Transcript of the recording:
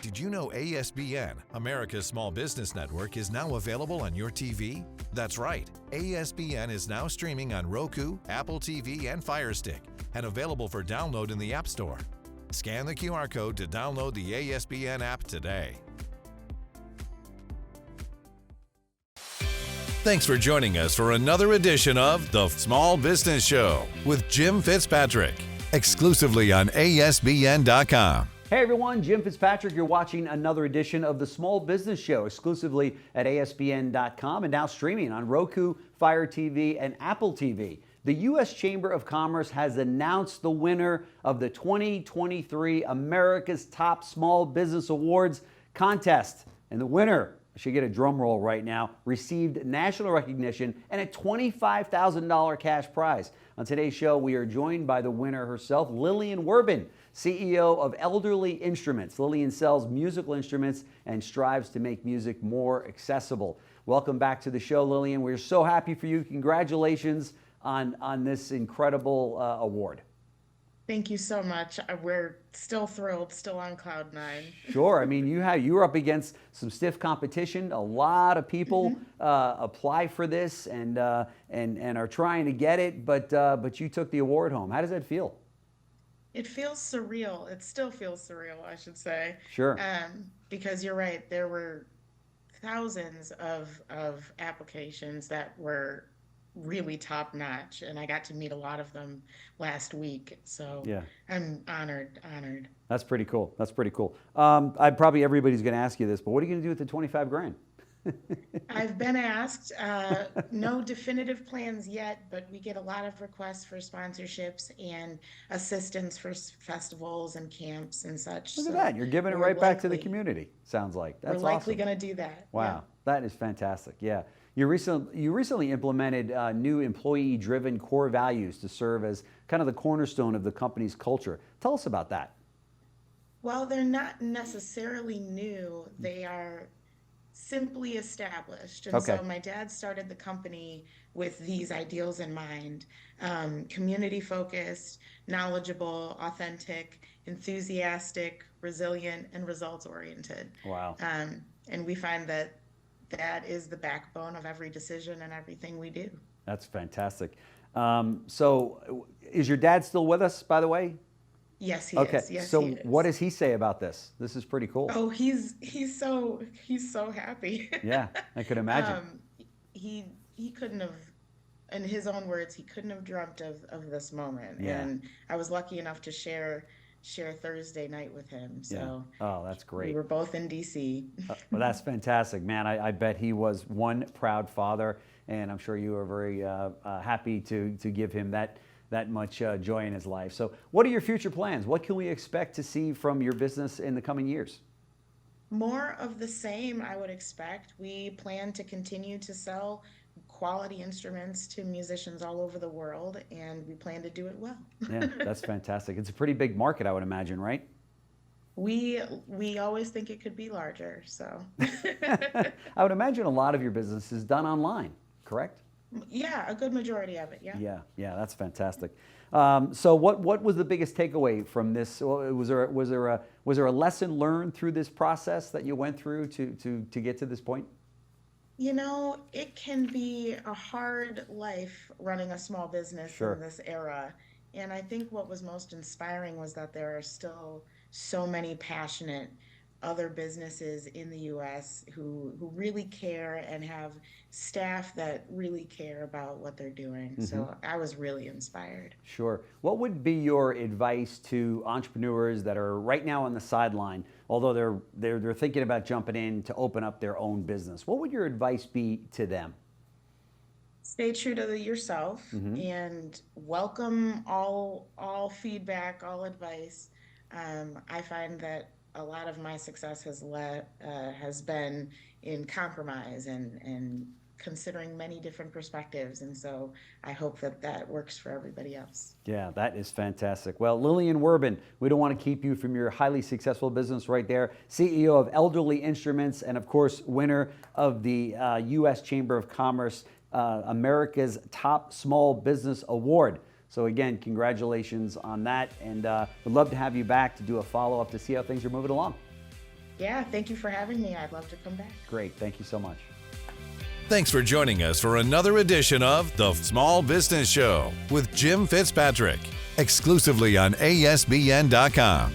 Did you know ASBN, America's Small Business Network, is now available on your TV? That's right. ASBN is now streaming on Roku, Apple TV, and Fire Stick, and available for download in the App Store. Scan the QR code to download the ASBN app today. Thanks for joining us for another edition of The Small Business Show with Jim Fitzpatrick, exclusively on ASBN.com. Hey everyone, Jim Fitzpatrick. You're watching another edition of The Small Business Show, exclusively at ASBN.com and now streaming on Roku, Fire TV, and Apple TV. The U.S. Chamber of Commerce has announced the winner of the 2023 America's Top Small Business Awards contest. And the winner, I should get a drum roll right now, received national recognition and a $25,000 cash prize. On today's show, we are joined by the winner herself, Lillian Werbin, CEO of Elderly Instruments. Lillian sells musical instruments and strives to make music more accessible. Welcome back to the show, Lillian. We're so happy for you. Congratulations on this incredible award. Thank you so much. We're still thrilled, still on cloud nine. Sure. I mean, you were up against some stiff competition. A lot of people apply for this and are trying to get it, but you took the award home. How does that feel? It feels surreal. It still feels surreal, I should say. Sure. Because you're right. There were thousands of applications that were really top notch, and I got to meet a lot of them last week. So yeah, I'm honored. That's pretty cool. Probably everybody's going to ask you this, but what are you going to do with the 25 grand? I've been asked. No definitive plans yet, but we get a lot of requests for sponsorships and assistance for festivals and camps and such. Look at that. You're giving it right back to the community, sounds like. That's awesome. We're likely awesome. going to do that. Wow. Yeah. That is fantastic. Yeah. You recently implemented new employee-driven core values to serve as kind of the cornerstone of the company's culture. Tell us about that. Well, they're not necessarily new. They are simply established. And so my dad started the company with these ideals in mind: community focused, knowledgeable, authentic, enthusiastic, resilient, and results oriented. Wow. And we find that is the backbone of every decision and everything we do. That's fantastic. So is your dad still with us, by the way? Yes, he is. Yes, so he is. What does he say about this? This is pretty cool. Oh, he's so happy. Yeah, I could imagine. He couldn't have, in his own words, he couldn't have dreamt of this moment. Yeah. And I was lucky enough to share Thursday night with him. So yeah. Oh, that's great. We were both in DC. Well, that's fantastic, man. I bet he was one proud father, and I'm sure you were very happy to give him that much joy in his life. So what are your future plans? What can we expect to see from your business in the coming years? More of the same, I would expect. We plan to continue to sell quality instruments to musicians all over the world, and we plan to do it well. Yeah, that's fantastic. It's a pretty big market, I would imagine, right? We always think it could be larger, so. I would imagine a lot of your business is done online, correct? Yeah, a good majority of it, yeah. Yeah, that's fantastic. So what was the biggest takeaway from this? Was there a lesson learned through this process that you went through to get to this point? You know, it can be a hard life running a small business in this era. And I think what was most inspiring was that there are still so many passionate other businesses in the U.S. who really care and have staff that really care about what they're doing. Mm-hmm. So I was really inspired. Sure. What would be your advice to entrepreneurs that are right now on the sideline, although they're thinking about jumping in to open up their own business? What would your advice be to them? Stay true to yourself and welcome all feedback, all advice. I find that a lot of my success has been in compromise and considering many different perspectives. And so I hope that works for everybody else. Yeah, that is fantastic. Well, Lillian Werbin, we don't want to keep you from your highly successful business right there. CEO of Elderly Instruments and, of course, winner of the U.S. Chamber of Commerce America's Top Small Business Award. So again, congratulations on that, and we'd love to have you back to do a follow-up to see how things are moving along. Yeah, thank you for having me. I'd love to come back. Great. Thank you so much. Thanks for joining us for another edition of The Small Business Show with Jim Fitzpatrick, exclusively on ASBN.com.